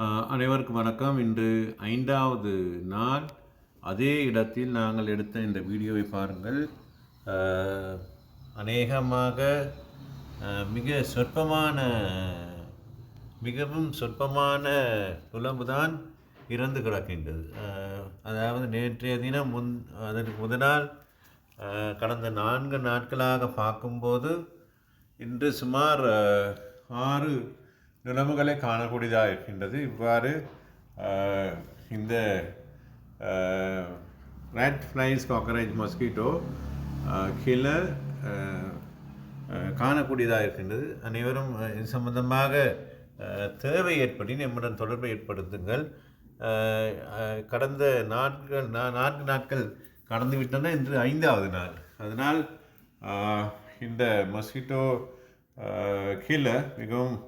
அனைவருக்கும் வணக்கம். இன்று 5வது நாள். அதே இடத்தில் நாங்கள் எடுத்த இந்த வீடியோவை பாருங்கள். அநேகமாக மிகவும் சொற்பமான நுளம்புதான் இறந்து கிடக்கின்றது. அதாவது நேற்றைய தினம் அதற்கு முதல் கடந்த 4 நாட்களாக பார்க்கும்போது இன்று சுமார் 6 நுளம்புகளை காணக்கூடியதாக இருக்கின்றது. இவ்வாறு இந்த ரெட் ஃப்ளைஸ் காக்கரேஜ் மஸ்கிட்டோ கில்லர் காணக்கூடியதாக இருக்கின்றது. அனைவரும் இது சம்பந்தமாக தேவை ஏற்படி நம்முடன் தொடர்பை ஏற்படுத்துங்கள். கடந்த 4 நாட்கள் கடந்துவிட்டன. இன்று 5வது நாள். அதனால் இந்த மஸ்கிட்டோ கில்லர் மிகவும்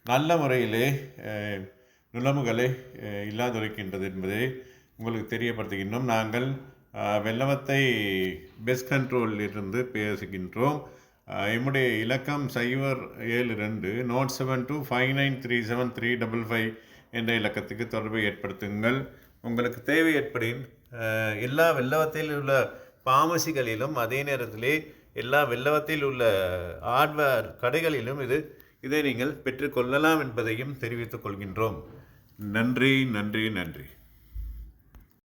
நல்ல முறையிலே நுளம்புகளை இல்லாதொழிக்கின்றது என்பதை உங்களுக்கு தெரியப்படுத்துகின்றோம். நாங்கள் வெள்ளவத்தை பெஸ்ட் கண்ட்ரோலில் இருந்து பேசுகின்றோம். என்னுடைய இலக்கம் 072 072 5937 என்ற இலக்கத்துக்கு தொடர்பை ஏற்படுத்துங்கள். உங்களுக்கு தேவை ஏற்படின் எல்லா வெள்ளவத்தில் உள்ள பார்மசிகளிலும் அதே நேரத்திலே எல்லா வெள்ளவத்தில் உள்ள ஹார்ட்வேர் கடைகளிலும் இதை நீங்கள் பெற்றுக்கொள்ளலாம் என்பதையும் தெரிவித்துக் கொள்கின்றோம். நன்றி.